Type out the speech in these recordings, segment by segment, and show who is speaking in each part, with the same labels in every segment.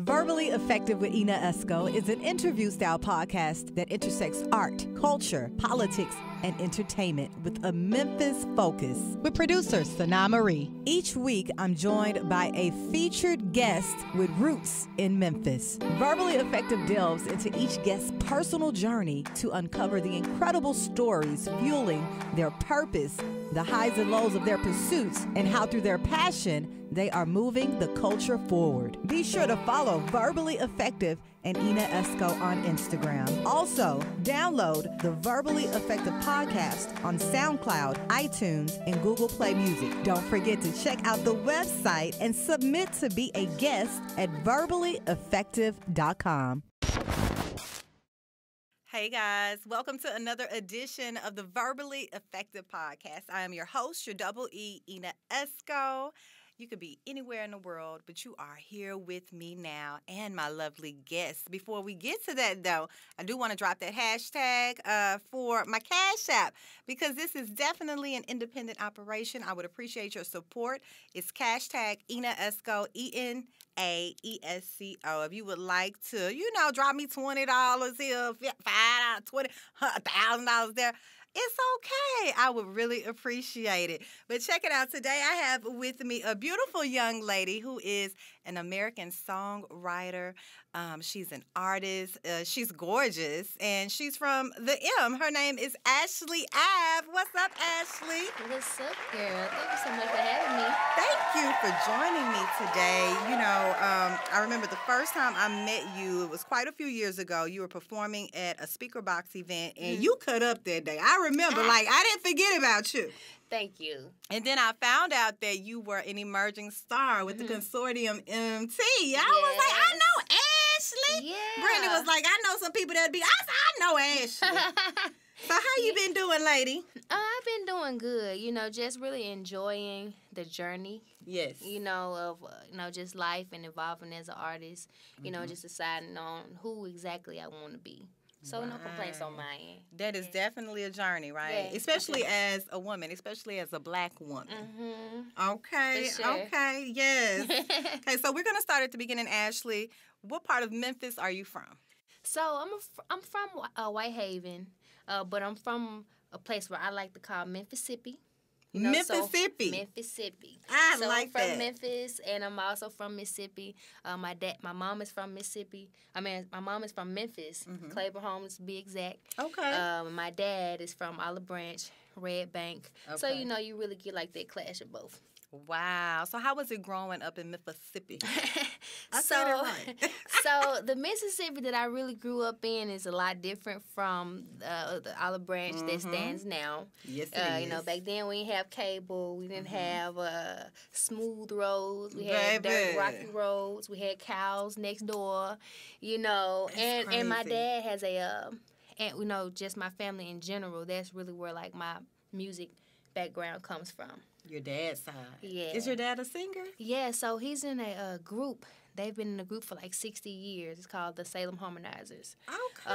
Speaker 1: Verbally Effective with Ina Esco is an interview-style podcast that intersects art, culture, politics, and entertainment with a Memphis focus. With producer Sana Marie. Each week, I'm joined by a featured guest with roots in Memphis. Verbally Effective delves into each guest's personal journey to uncover the incredible stories fueling their purpose, the highs and lows of their pursuits, and how through their passion, they are moving the culture forward. Be sure to follow Verbally Effective and Ina Esco on Instagram. Also, download the Verbally Effective podcast on SoundCloud, iTunes, and Google Play Music. Don't forget to check out the website and submit to be a guest at verballyeffective.com. Hey guys, welcome to another edition of the Verbally Effective podcast. I am your host, your double E, Ina Esco. You could be anywhere in the world, but you are here with me now and my lovely guests. Before we get to that, though, I do want to drop that hashtag for my Cash App because this is definitely an independent operation. I would appreciate your support. It's hashtag Ina Esco, ENAESCO. If you would like to, drop me $20 here, $5, $20, $1,000 there. It's okay. I would really appreciate it. But check it out. Today I have with me a beautiful young lady who is an American songwriter. She's an artist. She's gorgeous. And she's from the M. Her name is Ashley Ave. What's up, Ashley?
Speaker 2: What's up, girl? Thank you so much for having me.
Speaker 1: Thank you for joining me today. I remember the first time I met you, it was quite a few years ago. You were performing at a speaker box event, and you cut up that day. I remember, I didn't forget about you.
Speaker 2: Thank you.
Speaker 1: And then I found out that you were an emerging star with the Consortium MMT. I was like, I know Ashley.
Speaker 2: Yeah.
Speaker 1: Brandon was like, I know some people that'd be. I said, I know Ashley. So how you been doing, lady?
Speaker 2: I've been doing good. Just really enjoying the journey.
Speaker 1: Yes.
Speaker 2: Of just life and evolving as an artist. Just deciding on who exactly I want to be. So no complaints on my end.
Speaker 1: That is definitely a journey, right?
Speaker 2: Yeah.
Speaker 1: Especially as a woman, especially as a black woman.
Speaker 2: Mm-hmm.
Speaker 1: Okay,
Speaker 2: For sure.
Speaker 1: okay, yes. Okay, so we're going to start at the beginning, Ashley. What part of Memphis are you from?
Speaker 2: So I'm from Whitehaven, but I'm from a place where I like to call Mississippi.
Speaker 1: Mississippi.
Speaker 2: Mississippi.
Speaker 1: I
Speaker 2: so
Speaker 1: like
Speaker 2: I'm
Speaker 1: that.
Speaker 2: from Memphis, and I'm also from Mississippi. My mom is from Mississippi. My mom is from Memphis, Claiborne Homes to be exact.
Speaker 1: Okay.
Speaker 2: My dad is from Olive Branch, Red Bank.
Speaker 1: Okay.
Speaker 2: So you really get like that clash of both.
Speaker 1: Wow. So how was it growing up in Mississippi?
Speaker 2: So the Mississippi that I really grew up in is a lot different from the Olive Branch that stands now.
Speaker 1: Yes, it is.
Speaker 2: Back then we didn't have cable. We didn't have smooth roads. We had dirt, rocky roads. We had cows next door. And my dad has just my family in general. That's really where like my music background comes from.
Speaker 1: Your dad's side.
Speaker 2: Yeah.
Speaker 1: Is your dad a singer?
Speaker 2: Yeah, so he's in a group. They've been in a group for like 60 years. It's called the Salem Harmonizers.
Speaker 1: Okay.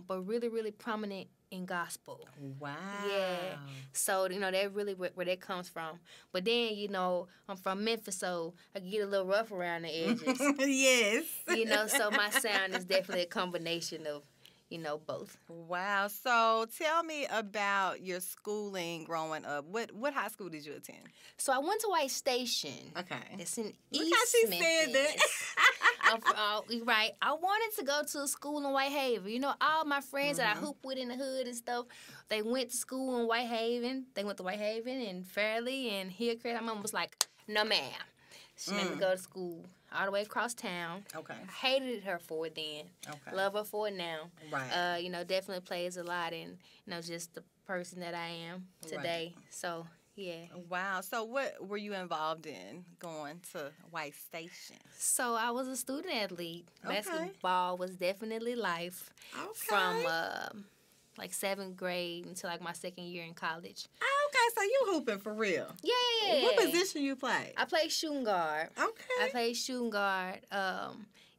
Speaker 2: But really, really prominent in gospel.
Speaker 1: Wow.
Speaker 2: Yeah. So, that's really where that comes from. But then, I'm from Memphis, so I get a little rough around the edges.
Speaker 1: Yes.
Speaker 2: So my sound is definitely a combination of both.
Speaker 1: Wow. So tell me about your schooling growing up. What high school did you attend?
Speaker 2: So I went to White Station.
Speaker 1: Okay.
Speaker 2: It's in
Speaker 1: Look
Speaker 2: East
Speaker 1: how she
Speaker 2: Memphis.
Speaker 1: said that.
Speaker 2: Right. I wanted to go to a school in Whitehaven. All my friends that I hoop with in the hood and stuff, they went to school in Whitehaven. They went to Whitehaven and Fairleigh and Hillcrest. My mom was like, no, ma'am. She made me go to school all the way across town.
Speaker 1: Okay.
Speaker 2: I hated her for it then.
Speaker 1: Okay.
Speaker 2: Love her for it now.
Speaker 1: Right.
Speaker 2: Definitely plays a lot in, just the person that I am today. Right. So, yeah.
Speaker 1: Wow. So what were you involved in going to White Station?
Speaker 2: So I was a student athlete.
Speaker 1: Okay.
Speaker 2: Basketball was definitely life.
Speaker 1: Okay.
Speaker 2: From like 7th grade until like my 2nd year in college.
Speaker 1: Okay, so you hooping for real?
Speaker 2: Yeah.
Speaker 1: What position you play?
Speaker 2: I play shooting guard.
Speaker 1: Okay.
Speaker 2: I play shooting guard.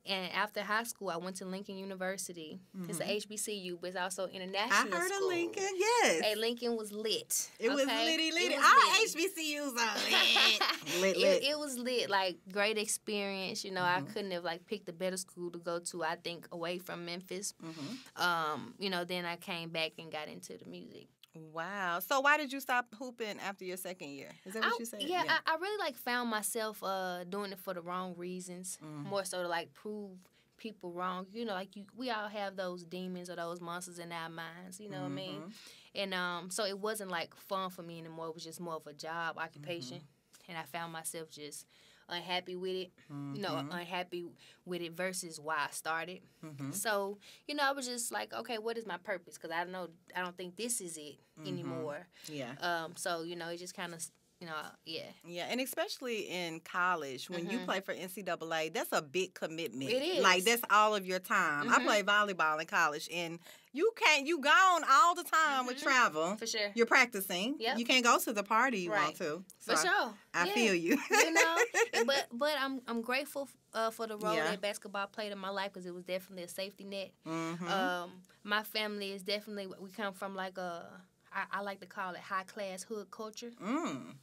Speaker 2: And after high school, I went to Lincoln University. It's a HBCU, but it's also international
Speaker 1: I heard
Speaker 2: school.
Speaker 1: of Lincoln, yes.
Speaker 2: Hey, Lincoln was lit.
Speaker 1: It was litty. Our HBCUs are lit.
Speaker 2: It was lit. Like, great experience. You know, I couldn't have, like, picked a better school to go to, I think, away from Memphis. You know, then I came back and got into the music.
Speaker 1: Wow. So why did you stop hooping after your second year? Is that what you said?
Speaker 2: Yeah, I really, like, found myself doing it for the wrong reasons. More so to, like, prove people wrong. You know, like, we all have those demons or those monsters in our minds. You know what I mean? And so it wasn't, like, fun for me anymore. It was just more of a job, occupation. And I found myself just unhappy with it, you know, unhappy with it versus why I started. So, you know, I was just like, okay, what is my purpose? Because I don't think this is it anymore.
Speaker 1: Yeah.
Speaker 2: So, you know, it just kind of, you know, yeah.
Speaker 1: Yeah, and especially in college, when you play for NCAA, that's a big commitment.
Speaker 2: It is.
Speaker 1: Like, that's all of your time. I played volleyball in college, and you gone all the time with travel.
Speaker 2: For sure.
Speaker 1: You're practicing.
Speaker 2: Yep.
Speaker 1: You can't go to the party you want to. So
Speaker 2: For sure.
Speaker 1: I feel you.
Speaker 2: You know, but I'm grateful for the role that basketball played in my life because it was definitely a safety net. My family is definitely, we come from like I like to call it high-class hood culture,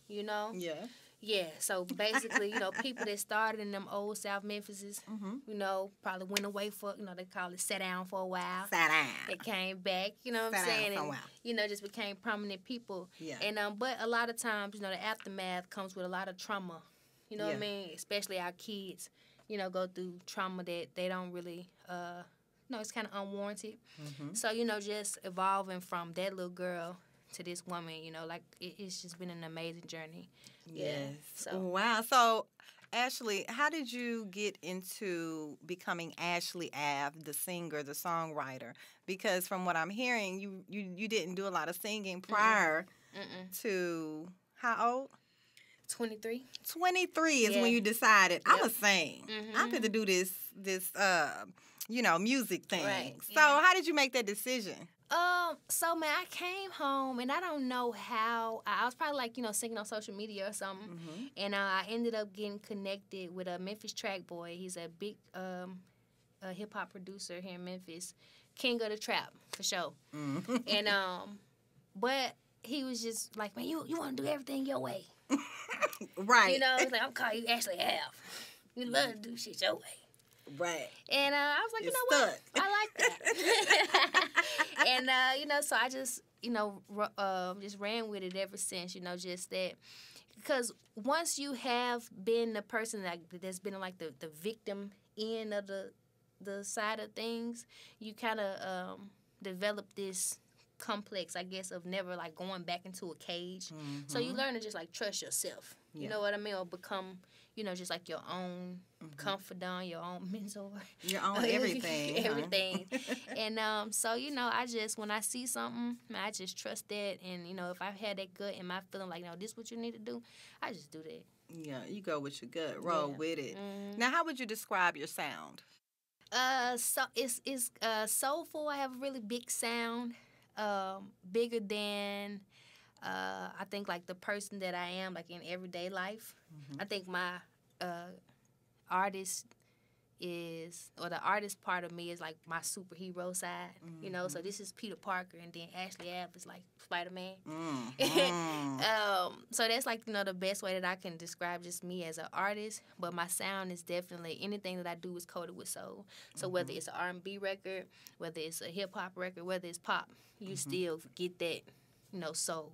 Speaker 2: you know?
Speaker 1: Yeah.
Speaker 2: Yeah, so basically, you know, people that started in them old South Memphises, you know, probably went away for, you know, they call it sat down for a while.
Speaker 1: Sat down.
Speaker 2: They came back, you know what I'm saying?
Speaker 1: For a
Speaker 2: and,
Speaker 1: while.
Speaker 2: you know, just became prominent people.
Speaker 1: Yeah.
Speaker 2: And, but a lot of times, you know, the aftermath comes with a lot of trauma, you know what I mean? Especially our kids, you know, go through trauma that they don't really, no, it's kind of unwarranted. So, you know, just evolving from that little girl to this woman, you know, like it's just been an amazing journey.
Speaker 1: Yes.
Speaker 2: Yeah, so.
Speaker 1: Wow. So, Ashely, how did you get into becoming Ashley Ave, the singer, the songwriter? Because from what I'm hearing, you didn't do a lot of singing prior to how old?
Speaker 2: 23.
Speaker 1: 23 is when you decided, I'm going to sing. I'm going to do this you know, music thing.
Speaker 2: Right.
Speaker 1: So how did you make that decision?
Speaker 2: So, man, I came home, and I don't know how. I was probably, like, you know, singing on social media or something. And I ended up getting connected with a Memphis track boy. He's a big hip-hop producer here in Memphis. King of the Trap, for sure. And, but he was just like, man, you want to do everything your way.
Speaker 1: Right.
Speaker 2: You know, he's like, I'm calling you Ashley Ave. You love to do shit your way.
Speaker 1: Right.
Speaker 2: And I was like, you know what? I like that. And, you know, so I just, you know, just ran with it ever since, you know, just that. Because once you have been the person that's been like the victim end of the side of things, you kind of develop this complex, I guess, of never, like, going back into a cage. So you learn to just, like, trust yourself. You know what I mean? Or become, you know, just like your own confidant, your own mentor.
Speaker 1: Your own everything.
Speaker 2: Everything. And so, you know, when I see something, I just trust that. And, you know, if I had that gut and my feeling like, no, this is what you need to do, I just do that.
Speaker 1: Yeah, you go with your gut. Roll with it. Now, how would you describe your sound?
Speaker 2: So it's soulful. I have a really big sound, bigger than... I think, like, the person that I am, like, in everyday life. I think my artist part of me is, like, my superhero side, you know? So this is Peter Parker, and then Ashley Ave is, like, Spider-Man. So that's, like, you know, the best way that I can describe just me as an artist. But my sound is definitely, anything that I do is coated with soul. So whether it's an R&B record, whether it's a hip-hop record, whether it's pop, you still get that, you know, soul.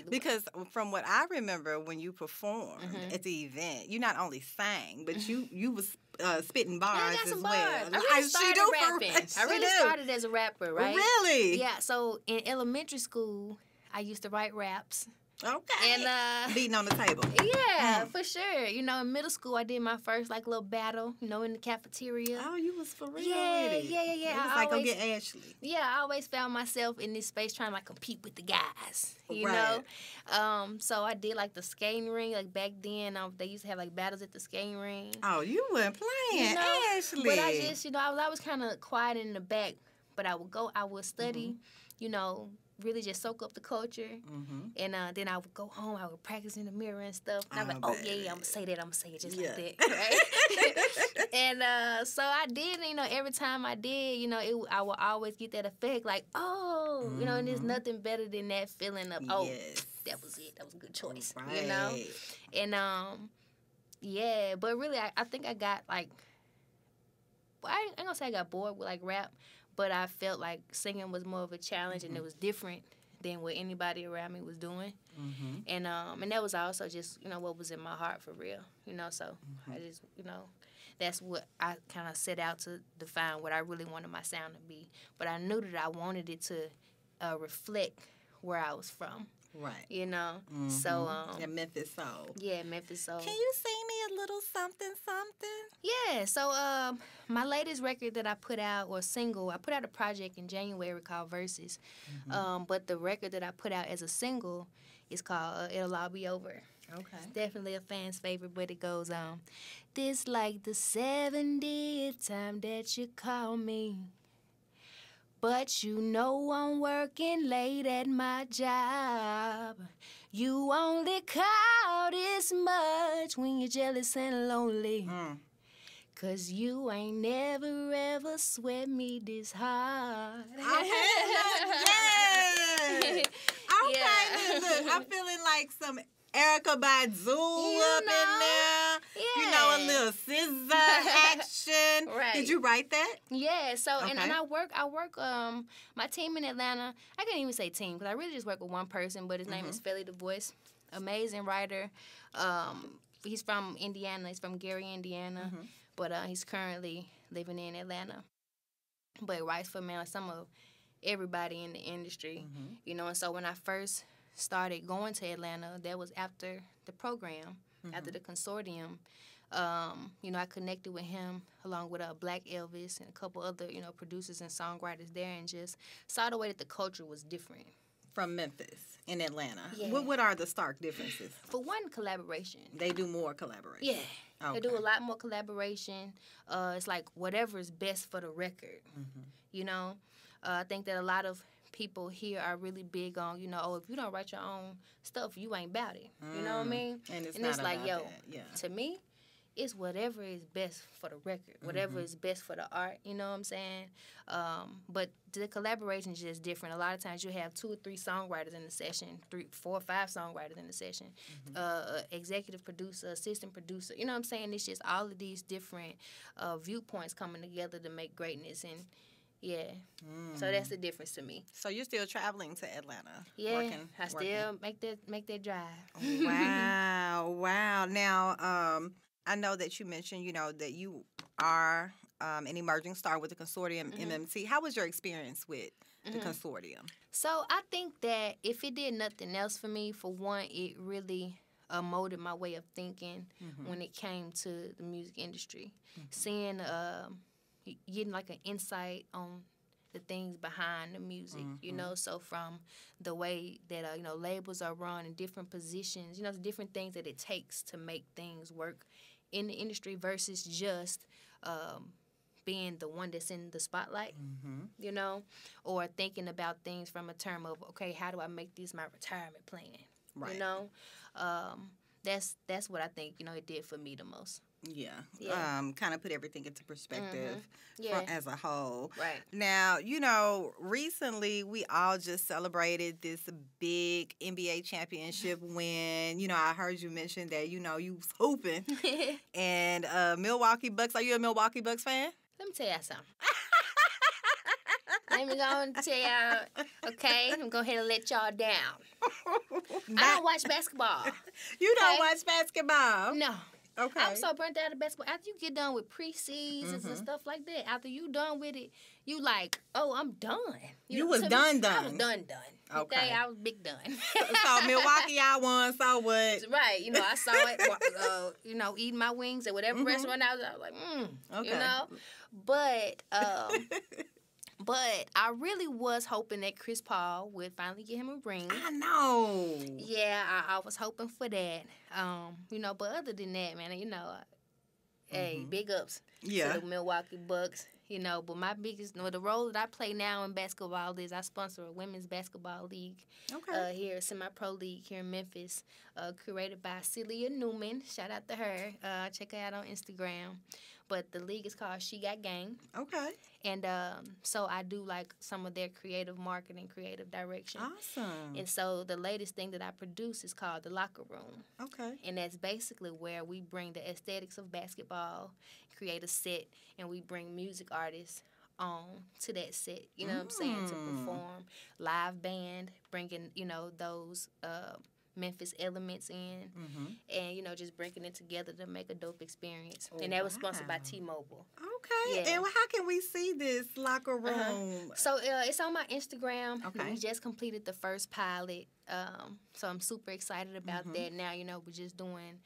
Speaker 1: Because from what I remember, when you performed at the event, you not only sang, but you was spitting bars
Speaker 2: I got some
Speaker 1: as
Speaker 2: bars.
Speaker 1: well.
Speaker 2: I really started rapping. I really started as a rapper, right?
Speaker 1: Really?
Speaker 2: Yeah. So in elementary school, I used to write raps.
Speaker 1: Okay.
Speaker 2: And
Speaker 1: beating on the table.
Speaker 2: Yeah, for sure. You know, in middle school, I did my first, like, little battle, you know, in the cafeteria.
Speaker 1: Oh, you was for real with it.
Speaker 2: Yeah.
Speaker 1: It was like, go get Ashley.
Speaker 2: Yeah, I always found myself in this space trying to, like, compete with the guys, you
Speaker 1: right.
Speaker 2: know? So I did, like, the skating ring. Like, back then, they used to have, like, battles at the skating ring.
Speaker 1: Oh, you weren't playing,
Speaker 2: you know?
Speaker 1: Ashley.
Speaker 2: But I just, you know, I was kind of quiet in the back. But I would study, you know, really just soak up the culture. And then I would go home. I would practice in the mirror and stuff. And I'm like, oh, yeah, I'm going to say that. I'm going to say it just like that. Right? And so I did, you know, every time I did, you know, I would always get that effect like, oh, you know, and there's nothing better than that feeling of, oh, that was it. That was a good choice, you know? And, yeah, but really, I think I got, like, I ain't going to say I got bored with, like, rap, but I felt like singing was more of a challenge and it was different than what anybody around me was doing. And that was also just, you know, what was in my heart for real, you know, so I just, you know, that's what I kind of set out to define what I really wanted my sound to be. But I knew that I wanted it to reflect where I was from. Right. You know? So,
Speaker 1: Memphis soul.
Speaker 2: Yeah, Memphis soul.
Speaker 1: Can you sing me a little something?
Speaker 2: Yeah. So, my latest record that I put out, or single, I put out a project in January called Verses. But the record that I put out as a single is called It'll All Be Over. Okay. It's definitely a fan's favorite, but it goes on. This like the 70th time that you call me. But you know I'm working late at my job. You only call this much when you're jealous and lonely. 'Cause you ain't never ever sweat me this hard.
Speaker 1: Look, I'm feeling like some Erica Badu up in there. Yeah. You know, a little scissor action. Right. Did you write that?
Speaker 2: Yeah. So and I work my team in Atlanta. I can't even say team because I really just work with one person, but his name is Philly the Voice. Amazing writer. He's from Indiana. He's from Gary, Indiana. But he's currently living in Atlanta. But he writes for some of everybody in the industry. You know, and so when I first started going to Atlanta, that was after the program, after the Consortium. You know, I connected with him along with Black Elvis and a couple other, you know, producers and songwriters there, and just saw the way that the culture was different.
Speaker 1: From Memphis in Atlanta. Yeah. What are the stark differences?
Speaker 2: For one, collaboration.
Speaker 1: They do more collaboration.
Speaker 2: Yeah. Okay. They do a lot more collaboration. It's like whatever is best for the record. You know? I think that a lot of people here are really big on, you know, oh, if you don't write your own stuff, you ain't about it. You know what I mean?
Speaker 1: And it's like, yo,
Speaker 2: to me, it's whatever is best for the record, whatever is best for the art, you know what I'm saying? But the collaboration is just different. A lot of times you have 2 or 3 songwriters in the session, 3, 4, or 5 songwriters in the session, executive producer, assistant producer, you know what I'm saying? It's just all of these different viewpoints coming together to make greatness, and yeah, so that's the difference to me.
Speaker 1: So you're still traveling to Atlanta?
Speaker 2: Yeah, I still make that drive.
Speaker 1: Wow. Now, I know that you mentioned, you know, that you are an emerging star with the Consortium MMT. How was your experience with the Consortium?
Speaker 2: So I think that if it did nothing else for me, for one, it really molded my way of thinking when it came to the music industry. Seeing, getting like an insight on the things behind the music, you know, so from the way that, you know, labels are run in different positions, you know, the different things that it takes to make things work in the industry versus just being the one that's in the spotlight, you know, or thinking about things from a term of, okay, how do I make this my retirement plan, you know? That's what I think, you know, it did for me the most.
Speaker 1: Yeah. Kind of put everything into perspective as a whole.
Speaker 2: Right.
Speaker 1: Now, you know, recently we all just celebrated this big NBA championship win. You know, I heard you mention that, you know, you was hooping. And Milwaukee Bucks, are you a Milwaukee Bucks fan?
Speaker 2: Let me tell y'all something. Let me go and tell y'all, okay? I'm going to go ahead and let y'all down. I don't watch basketball.
Speaker 1: You don't watch basketball?
Speaker 2: No.
Speaker 1: Okay.
Speaker 2: I'm so burnt out of basketball. After you get done with preseasons and stuff like that, after you done with it, you like, oh, I'm done.
Speaker 1: You was done.
Speaker 2: I was done. Okay, I was big done.
Speaker 1: So Milwaukee, y'all won. So what?
Speaker 2: Right. You know, I saw it. You know, eating my wings at whatever restaurant I was like, okay. You know, but I really was hoping that Chris Paul would finally get him a ring.
Speaker 1: I know.
Speaker 2: Yeah, I was hoping for that. You know, but other than that, man, you know, hey, big ups to the Milwaukee Bucks. you know. But my biggest, the role that I play now in basketball is I sponsor a women's basketball league.
Speaker 1: Okay.
Speaker 2: Here, semi-pro league here in Memphis, curated by Celia Newman. Shout out to her. Check her out on Instagram. But the league is called She Got Game.
Speaker 1: Okay.
Speaker 2: And so I do like some of their creative marketing, creative direction.
Speaker 1: Awesome.
Speaker 2: And so the latest thing that I produce is called The Locker Room.
Speaker 1: Okay.
Speaker 2: And that's basically where we bring the aesthetics of basketball, create a set, and we bring music artists on to that set, you know what I'm saying, to perform. Live band, bringing, you know, those Memphis elements in, and, you know, just bringing it together to make a dope experience. And that was sponsored by T-Mobile.
Speaker 1: Okay. Yeah. And how can we see this locker room?
Speaker 2: So it's on my Instagram.
Speaker 1: Okay.
Speaker 2: We just completed the first pilot, so I'm super excited about that. Now, you know, we're just doing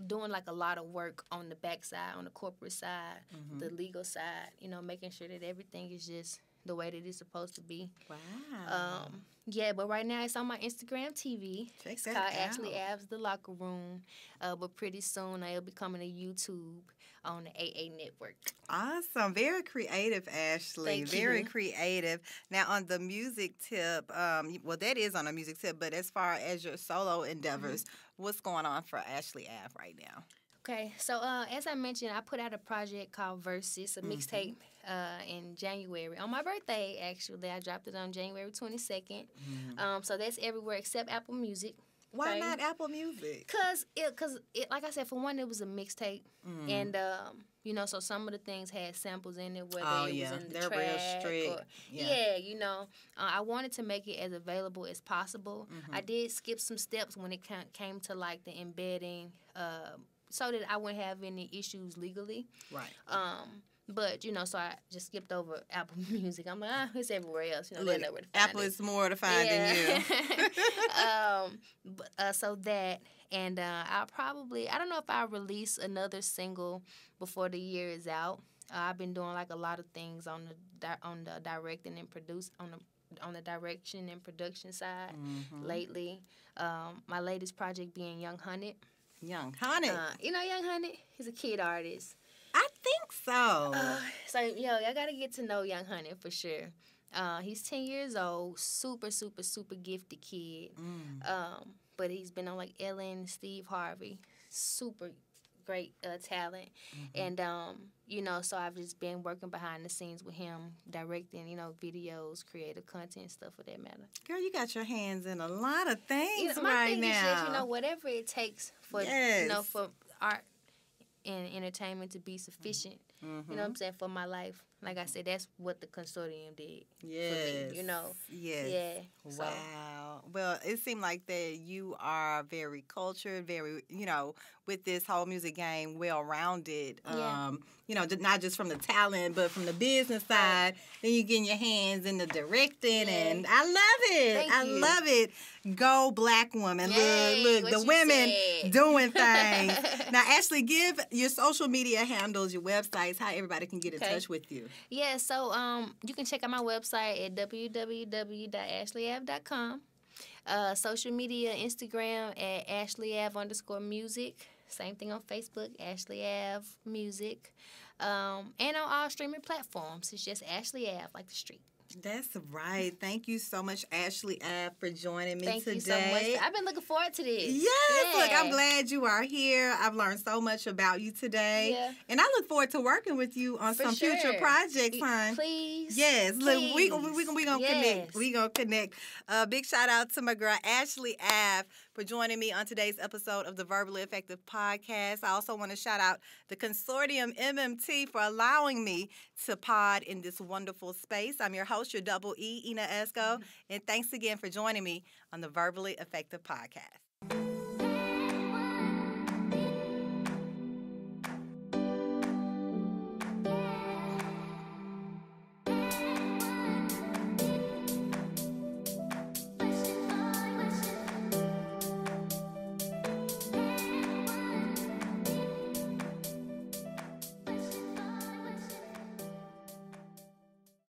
Speaker 2: like a lot of work on the backside, on the corporate side, the legal side, you know, making sure that everything is just the way that it's supposed to be.
Speaker 1: Wow.
Speaker 2: Yeah, but right now it's on my Instagram TV.
Speaker 1: Check
Speaker 2: it's
Speaker 1: that
Speaker 2: called
Speaker 1: out.
Speaker 2: Ashley Ave's The Locker Room. But pretty soon it'll be coming to YouTube on the AA Network.
Speaker 1: Awesome. Very creative, Ashley.
Speaker 2: Thank
Speaker 1: Very
Speaker 2: you.
Speaker 1: creative. Now, on the music tip, well, that is on a music tip, but as far as your solo endeavors, what's going on for Ashley Ave right now?
Speaker 2: Okay, so as I mentioned, I put out a project called Versus, a mixtape in January. On my birthday, actually. I dropped it on January 22nd. So that's everywhere except Apple Music.
Speaker 1: Why
Speaker 2: Okay.
Speaker 1: not Apple Music?
Speaker 2: Cause like I said, for one, it was a mixtape, and you know, so some of the things had samples in it, whether it was in the
Speaker 1: They're
Speaker 2: track
Speaker 1: real strict.
Speaker 2: or you know, I wanted to make it as available as possible. I did skip some steps when it came to like the embedding, so that I wouldn't have any issues legally.
Speaker 1: Right.
Speaker 2: But, you know, so I just skipped over Apple Music. I'm like, it's everywhere else. You know,
Speaker 1: Look,
Speaker 2: they know where to find
Speaker 1: Apple
Speaker 2: it.
Speaker 1: is more to find than you.
Speaker 2: So that, and I'll probably, I don't know if I'll release another single before the year is out. I've been doing like a lot of things on the directing and on the direction and production side lately. My latest project being Young Hunted.
Speaker 1: Young Hunted.
Speaker 2: You know Young Hunted? He's a kid artist.
Speaker 1: I think so.
Speaker 2: So, I got to get to know Young Hunted for sure. He's 10 years old, super, super, super gifted kid. But he's been on, like, Ellen, Steve Harvey, super great talent. And, you know, so I've just been working behind the scenes with him, directing, you know, videos, creative content, stuff for that matter.
Speaker 1: Girl, you got your hands in a lot of things
Speaker 2: My
Speaker 1: right
Speaker 2: thing
Speaker 1: now.
Speaker 2: is just, you know, whatever it takes for, you know, for art and entertainment to be sufficient, you know what I'm saying, for my life. Like I said, that's what the Consortium did for me, you know.
Speaker 1: Yes.
Speaker 2: Yeah.
Speaker 1: Wow. Well, it seemed like that you are very cultured, very, you know, with this whole music game, well-rounded. You know, not just from the talent, but from the business side. Then you getting your hands in the directing, and I love it.
Speaker 2: Thank you.
Speaker 1: Love it. Go Black woman.
Speaker 2: Yay,
Speaker 1: look, the
Speaker 2: what
Speaker 1: women
Speaker 2: you said.
Speaker 1: doing things. Now, Ashley, give your social media handles, your websites, how everybody can get in touch with you.
Speaker 2: Yeah, so you can check out my website at www.ashleyave.com. Social media, Instagram at AshleyAve_music. Same thing on Facebook, Ashley Ave Music. And on all streaming platforms, it's just Ashley Ave, like the street.
Speaker 1: That's right. Thank you so much, Ashley Ave, for joining me today.
Speaker 2: Thank you so much. I've been looking forward to this.
Speaker 1: Yes. Look, I'm glad you are here. I've learned so much about you today.
Speaker 2: Yeah.
Speaker 1: And I look forward to working with you on some future projects, hon.
Speaker 2: Please.
Speaker 1: Yes. Look, we gonna
Speaker 2: Yes.
Speaker 1: connect. We gonna connect. Big shout out to my girl, Ashley Ave, for joining me on today's episode of the Verbally Effective Podcast. I also want to shout out the Consortium MMT for allowing me to pod in this wonderful space. I'm your host, your double E, Ina Esco, and thanks again for joining me on the Verbally Effective Podcast.